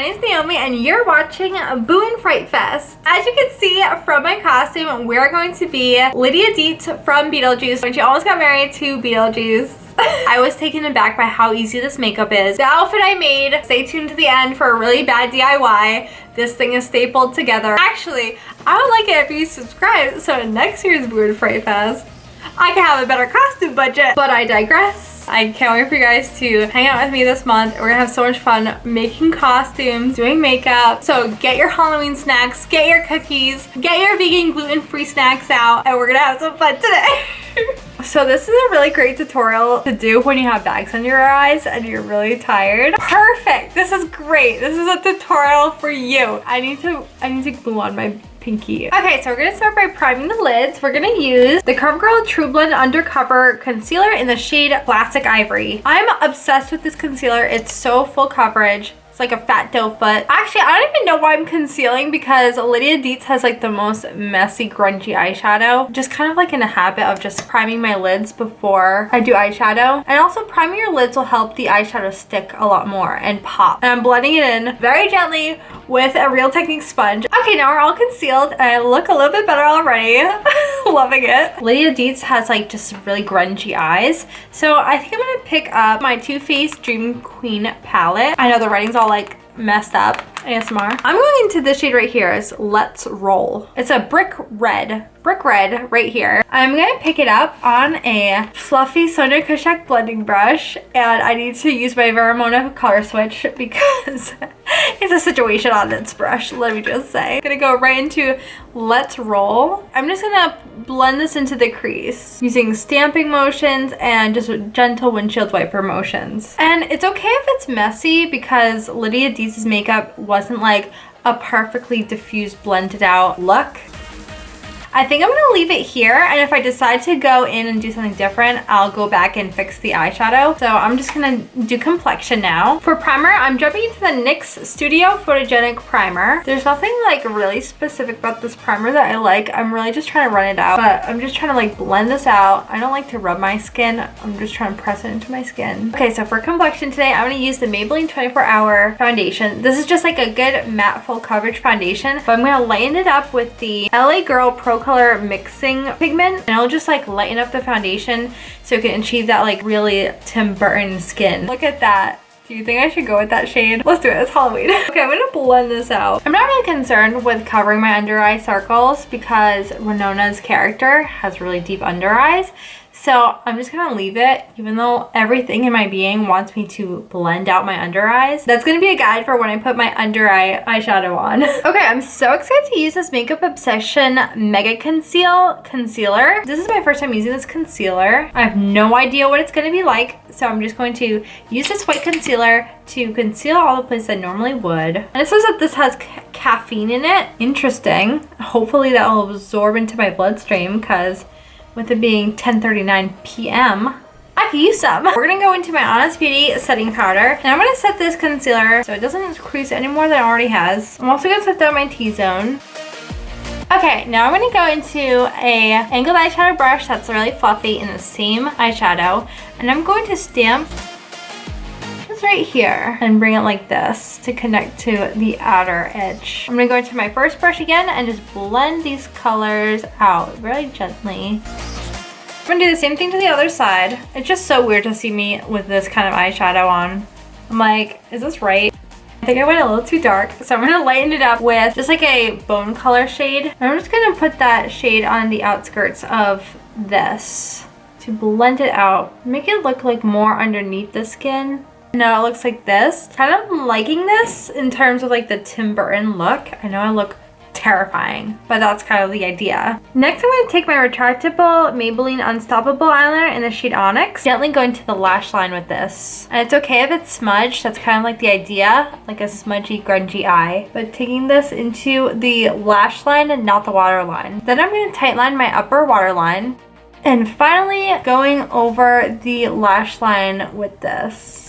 name is Naomi and you're watching Booandfrightfest. As you can see from my costume, we're going to be Lydia Deetz from Beetlejuice when she almost got married to Beetlejuice. I was taken aback by how easy this makeup is. The outfit I made, stay tuned to the end for a really bad DIY. This thing is stapled together. Actually, I would like it if you subscribe so next year's Booandfrightfest I can have a better costume budget. But I digress. I can't wait for you guys to hang out with me this month. We're gonna have so much fun making costumes, doing makeup. So get your Halloween snacks, get your cookies, get your vegan gluten-free snacks out, and we're gonna have some fun today. So this is a really great tutorial to do when you have bags under your eyes and you're really tired. Perfect. This is great. This is a tutorial for you. I need to glue on my pinky. Okay, so we're gonna start by priming the lids. We're gonna use the CoverGirl True Blend Undercover Concealer in the shade Classic Ivory. I'm obsessed with this concealer. It's so full coverage. It's like a fat doe foot. Actually, I don't even know why I'm concealing because Lydia Deetz has like the most messy, grungy eyeshadow. Just kind of like in a habit of just priming my lids before I do eyeshadow. And also priming your lids will help the eyeshadow stick a lot more and pop. And I'm blending it in very gently with a Real Technique sponge. Okay, now we're all concealed and I look a little bit better already. Loving it. Lydia Deetz has like just really grungy eyes. So I think I'm gonna pick up my Too Faced Dream Queen palette. I know the writing's all like messed up. ASMR. I'm going into this shade right here. Is Let's Roll. It's a brick red right here. I'm gonna pick it up on a fluffy Sonia Kashuk blending brush, and I need to use my Vermona color switch because it's a situation on this brush, let me just say. I'm gonna go right into Let's Roll. I'm just gonna blend this into the crease using stamping motions and just gentle windshield wiper motions. And it's okay if it's messy because Lydia Deetz's makeup wasn't like a perfectly diffused blended out look. I think I'm gonna leave it here, and if I decide to go in and do something different, I'll go back and fix the eyeshadow. So I'm just gonna do complexion now. For primer, I'm jumping into the NYX Studio Photogenic Primer. There's nothing like really specific about this primer that I like. I'm really just trying to run it out, but I'm just trying to like blend this out. I don't like to rub my skin. I'm just trying to press it into my skin. Okay, so for complexion today, I'm gonna use the Maybelline 24-Hour Foundation. This is just like a good matte full coverage foundation, but I'm gonna lighten it up with the LA Girl Pro Color mixing pigment, and it'll just like lighten up the foundation so it can achieve that like really Tim Burton skin. Look at that. Do you think I should go with that shade? Let's do it. It's Halloween. Okay, I'm gonna blend this out. I'm not really concerned with covering my under eye circles because Winona's character has really deep under eyes. So I'm just gonna leave it, even though everything in my being wants me to blend out my under eyes. That's gonna be a guide for when I put my under eye eyeshadow on. Okay, I'm so excited to use this Makeup Obsession Mega Conceal Concealer. This is my first time using this concealer. I have no idea what it's gonna be like, so I'm just going to use this white concealer to conceal all the places I normally would. And it says that this has caffeine in it. Interesting. Hopefully that will absorb into my bloodstream because with it being 10:39 p.m. I could use some. We're gonna go into my Honest Beauty setting powder, and I'm gonna set this concealer so it doesn't crease any more than it already has. I'm also gonna set down my T-zone. Okay, now I'm gonna go into a angled eyeshadow brush that's really fluffy in the same eyeshadow, and I'm going to stamp this right here and bring it like this to connect to the outer edge. I'm gonna go into my first brush again and just blend these colors out really gently. I'm gonna do the same thing to the other side. It's just so weird to see me with this kind of eyeshadow on. I'm like, is this right? I think I went a little too dark, so I'm gonna lighten it up with just like a bone color shade. And I'm just gonna put that shade on the outskirts of this to blend it out. Make it look like more underneath the skin. Now it looks like this. Kind of liking this in terms of like the Tim Burton look. I know I look terrifying, but that's kind of the idea. Next, I'm going to take my retractable Maybelline Unstoppable eyeliner in the shade Onyx. Gently go into the lash line with this. And it's okay if it's smudged. That's kind of like the idea, like a smudgy, grungy eye. But taking this into the lash line and not the waterline. Then I'm going to tightline my upper waterline. And finally, going over the lash line with this.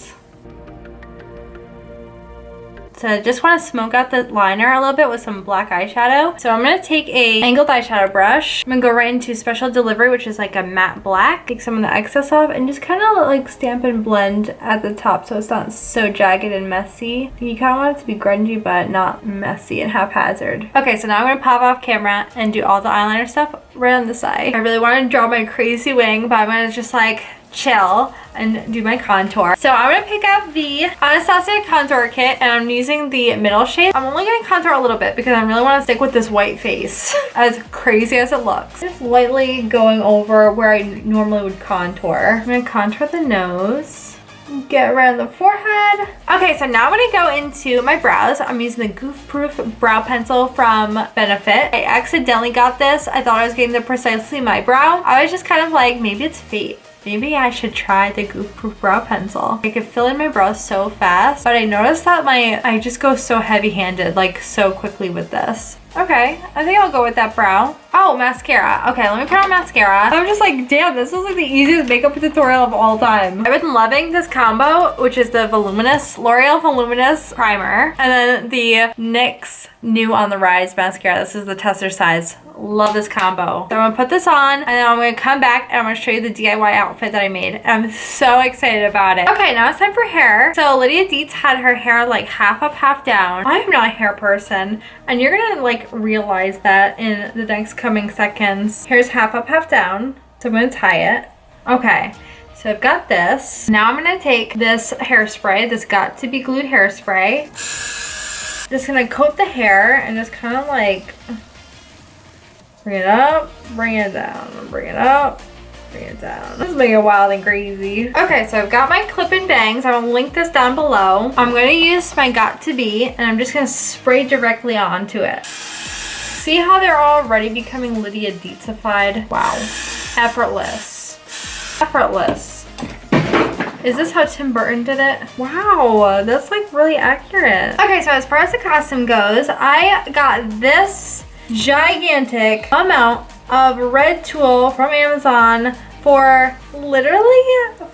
So I just want to smoke out the liner a little bit with some black eyeshadow. So I'm going to take a angled eyeshadow brush. I'm going to go right into Special Delivery, which is like a matte black. Take some of the excess off and just kind of like stamp and blend at the top so it's not so jagged and messy. You kind of want it to be grungy but not messy and haphazard. Okay, so now I'm going to pop off camera and do all the eyeliner stuff right on the side. I really want to draw my crazy wing, but I'm going to just like chill and do my contour. So I'm gonna pick up the Anastasia contour kit and I'm using the middle shade. I'm only gonna contour a little bit because I really want to stick with this white face, as crazy as it looks. Just lightly going over where I normally would contour. I'm gonna contour the nose, get around the forehead. Okay, so now I'm gonna go into my brows. I'm using the Goof Proof brow pencil from Benefit. I accidentally got this. I thought I was getting the Precisely My brow. I was just kind of like, maybe it's fate. Maybe I should try the Goof Proof brow pencil. I could fill in my brows so fast, but I noticed that I just go so heavy-handed, like so quickly with this. Okay, I think I'll go with that brow. Oh, mascara. Okay, let me put on mascara. I'm just like, damn, this was like the easiest makeup tutorial of all time. I've been loving this combo, which is the L'Oreal Voluminous Primer, and then the NYX New on the Rise mascara. This is the tester size. Love this combo. So I'm gonna put this on and then I'm gonna come back and I'm gonna show you the DIY outfit that I made. I'm so excited about it. Okay, now it's time for hair. So Lydia Deetz had her hair like half up, half down. I am not a hair person and you're gonna like realize that in the next coming seconds. Hair's half up, half down. So I'm gonna tie it. Okay. So I've got this. Now I'm gonna take this hairspray, this Got To Be Glued hairspray. Just gonna coat the hair and just kind of like bring it up, bring it down, bring it up, bring it down. This is making it wild and crazy. Okay, so I've got my clip-in bangs. I'm gonna link this down below. I'm gonna use my Got To Be and I'm just gonna spray directly onto it. See how they're already becoming Lydia Deetzified? Wow. Effortless. Effortless. Is this how Tim Burton did it? Wow, that's like really accurate. Okay, so as far as the costume goes, I got this gigantic amount of red tulle from Amazon for literally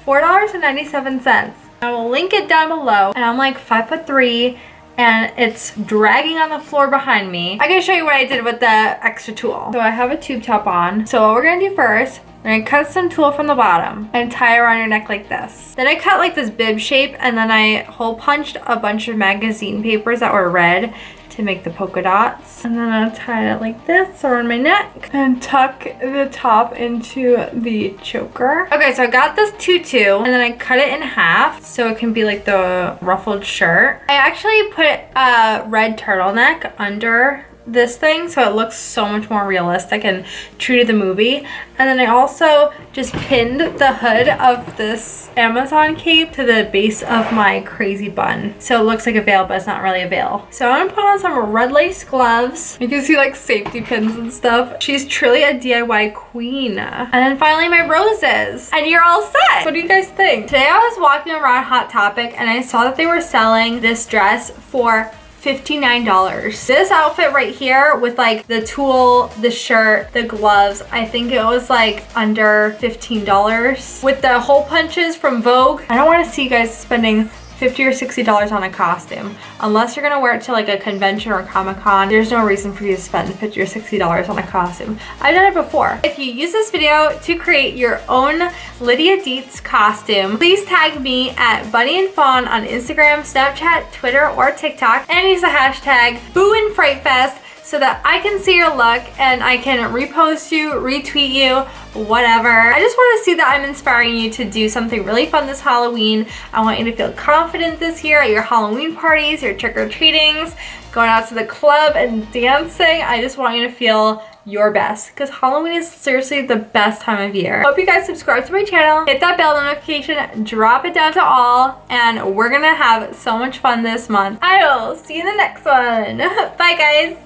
$4.97. I will link it down below. And I'm like 5'3" and it's dragging on the floor behind me. I can show you what I did with the extra tulle. So I have a tube top on. So what we're gonna do first, we're gonna cut some tulle from the bottom and tie it around your neck like this. Then I cut like this bib shape and then I hole punched a bunch of magazine papers that were red to make the polka dots. And then I'll tie it like this around my neck and tuck the top into the choker. Okay, so I got this tutu and then I cut it in half so it can be like the ruffled shirt. I actually put a red turtleneck under this thing so it looks so much more realistic and true to the movie. And then I also just pinned the hood of this Amazon cape to the base of my crazy bun so it looks like a veil but it's not really a veil. So I'm gonna put on some red lace gloves. You can see like safety pins and stuff. She's truly a DIY queen. And then finally my roses and you're all set. What do you guys think? Today I was walking around Hot Topic and I saw that they were selling this dress for $59. This outfit right here with like the tulle, the shirt, the gloves, I think it was like under $15. With the hole punches from Vogue, I don't want to see you guys spending $50 or $60 on a costume. Unless you're gonna wear it to like a convention or Comic-Con, there's no reason for you to spend $50 or $60 on a costume. I've done it before. If you use this video to create your own Lydia Deetz costume, please tag me at bunnyandfawn on Instagram, Snapchat, Twitter, or TikTok, and use the hashtag Booandfrightfest so that I can see your look and I can repost you, retweet you, whatever. I just want to see that I'm inspiring you to do something really fun this Halloween. I want you to feel confident this year at your Halloween parties, your trick-or-treatings, going out to the club and dancing. I just want you to feel your best because Halloween is seriously the best time of year. Hope you guys subscribe to my channel, hit that bell notification, drop it down to all, and we're gonna have so much fun this month. I will see you in the next one. Bye guys.